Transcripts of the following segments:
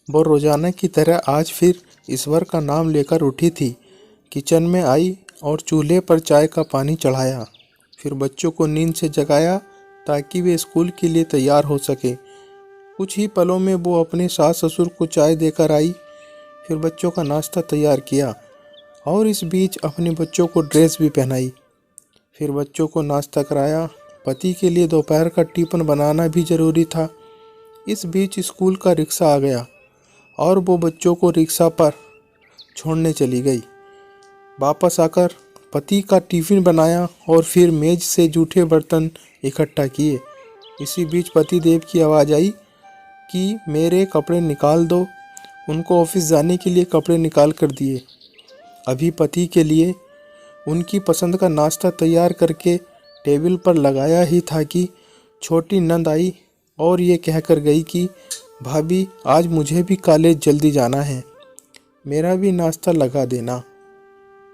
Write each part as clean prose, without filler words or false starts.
वो रोजाना की तरह आज फिर ईश्वर का नाम लेकर उठी थी। किचन में आई और चूल्हे पर चाय का पानी चढ़ाया। फिर बच्चों को नींद से जगाया ताकि वे स्कूल के लिए तैयार हो सके। कुछ ही पलों में वो अपने सास ससुर को चाय देकर आई। फिर बच्चों का नाश्ता तैयार किया और इस बीच अपने बच्चों को ड्रेस भी पहनाई। फिर बच्चों को नाश्ता कराया। पति के लिए दोपहर का टिफिन बनाना भी ज़रूरी था। इस बीच स्कूल का रिक्शा आ गया और वो बच्चों को रिक्शा पर छोड़ने चली गई। वापस आकर पति का टिफ़िन बनाया और फिर मेज से जूठे बर्तन इकट्ठा किए। इसी बीच पति देव की आवाज़ आई कि मेरे कपड़े निकाल दो। उनको ऑफिस जाने के लिए कपड़े निकाल कर दिए। अभी पति के लिए उनकी पसंद का नाश्ता तैयार करके टेबल पर लगाया ही था कि छोटी नंद आई और ये कहकर गई कि भाभी आज मुझे भी कॉलेज जल्दी जाना है, मेरा भी नाश्ता लगा देना।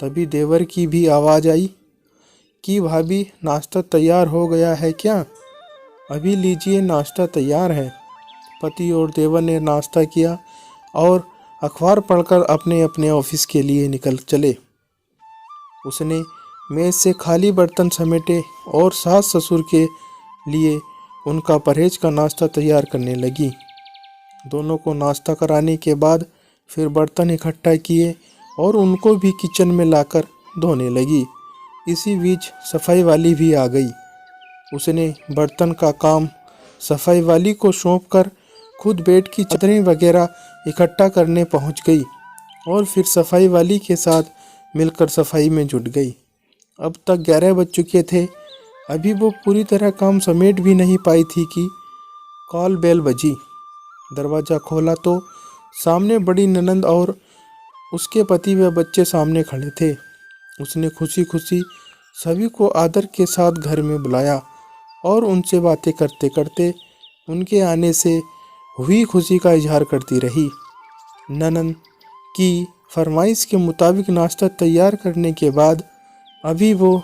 तभी देवर की भी आवाज़ आई कि भाभी नाश्ता तैयार हो गया है क्या? अभी लीजिए नाश्ता तैयार है। पति और देवर ने नाश्ता किया और अखबार पढ़कर अपने अपने ऑफिस के लिए निकल चले। उसने मेज से खाली बर्तन समेटे और सास ससुर के लिए उनका परहेज का नाश्ता तैयार करने लगी। दोनों को नाश्ता कराने के बाद फिर बर्तन इकट्ठा किए और उनको भी किचन में लाकर धोने लगी। इसी बीच सफाई वाली भी आ गई। उसने बर्तन का काम सफाई वाली को सौंपकर खुद बेड की चादरें वगैरह इकट्ठा करने पहुंच गई और फिर सफाई वाली के साथ मिलकर सफाई में जुट गई। अब तक 11 बज चुके थे। अभी वो पूरी तरह काम समेट भी नहीं पाई थी कि कॉल बेल बजी। दरवाज़ा खोला तो सामने बड़ी ननंद और उसके पति व बच्चे सामने खड़े थे। उसने खुशी खुशी सभी को आदर के साथ घर में बुलाया और उनसे बातें करते करते उनके आने से हुई खुशी का इजहार करती रही। ननंद की फरमाइश के मुताबिक नाश्ता तैयार करने के बाद अभी वो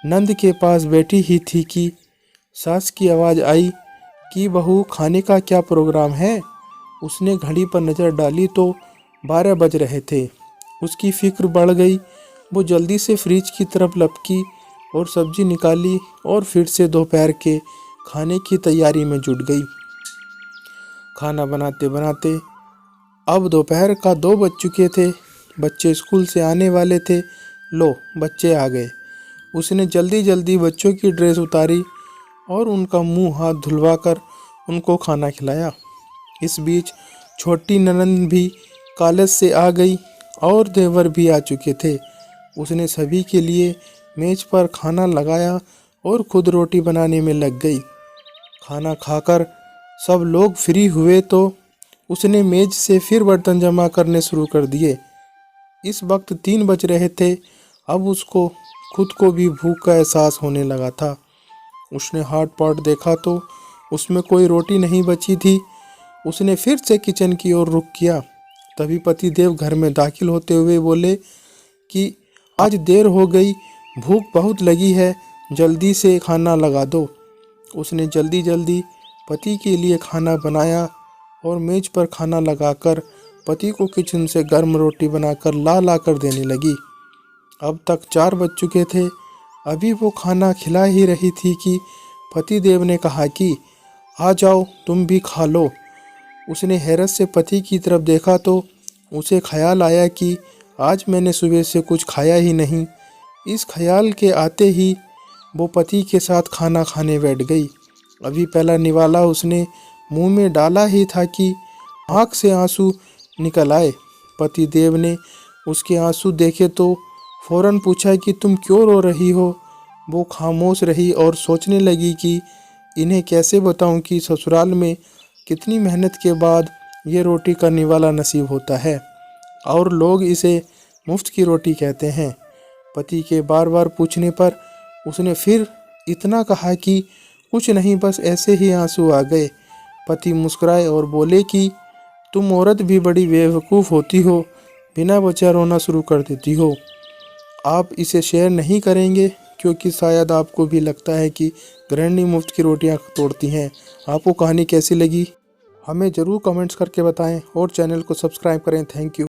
नंद के पास बैठी ही थी कि सास की आवाज़ आई कि बहू खाने का क्या प्रोग्राम है। उसने घड़ी पर नज़र डाली तो 12 बज रहे थे। उसकी फिक्र बढ़ गई। वो जल्दी से फ्रिज की तरफ लपकी और सब्जी निकाली और फिर से दोपहर के खाने की तैयारी में जुट गई। खाना बनाते बनाते अब दोपहर का 2 बज चुके थे। बच्चे स्कूल से आने वाले थे। लो बच्चे आ गए। उसने जल्दी जल्दी बच्चों की ड्रेस उतारी और उनका मुंह हाथ धुलवाकर उनको खाना खिलाया। इस बीच छोटी ननंद भी कॉलेज से आ गई और देवर भी आ चुके थे। उसने सभी के लिए मेज पर खाना लगाया और खुद रोटी बनाने में लग गई। खाना खाकर सब लोग फ्री हुए तो उसने मेज से फिर बर्तन जमा करने शुरू कर दिए। इस वक्त 3 बज रहे थे। अब उसको खुद को भी भूख का एहसास होने लगा था। उसने हॉट पॉट देखा तो उसमें कोई रोटी नहीं बची थी। उसने फिर से किचन की ओर रुख किया। तभी पति देव घर में दाखिल होते हुए बोले कि आज देर हो गई, भूख बहुत लगी है, जल्दी से खाना लगा दो। उसने जल्दी जल्दी पति के लिए खाना बनाया और मेज पर खाना लगाकर पति को किचन से गर्म रोटी बनाकर ला कर देने लगी। अब तक 4 बज चुके थे। अभी वो खाना खिला ही रही थी कि पति देव ने कहा कि आ जाओ तुम भी खा लो। उसने हैरत से पति की तरफ देखा तो उसे ख्याल आया कि आज मैंने सुबह से कुछ खाया ही नहीं। इस ख्याल के आते ही वो पति के साथ खाना खाने बैठ गई। अभी पहला निवाला उसने मुंह में डाला ही था कि आँख से आंसू निकल आए। पति देव ने उसके आंसू देखे तो फौरन पूछा कि तुम क्यों रो रही हो। वो खामोश रही और सोचने लगी कि इन्हें कैसे बताऊं कि ससुराल में कितनी मेहनत के बाद ये रोटी का निवाला नसीब होता है और लोग इसे मुफ्त की रोटी कहते हैं। पति के बार बार पूछने पर उसने फिर इतना कहा कि कुछ नहीं, बस ऐसे ही आंसू आ गए। पति मुस्कुराए और बोले कि तुम औरत भी बड़ी बेवकूफ़ होती हो, बिना वजह रोना शुरू कर देती हो। आप इसे शेयर नहीं करेंगे क्योंकि शायद आपको भी लगता है कि गृहिणी मुफ्त की रोटियां तोड़ती हैं। आपको कहानी कैसी लगी? हमें ज़रूर कमेंट्स करके बताएं और चैनल को सब्सक्राइब करें। Thank you.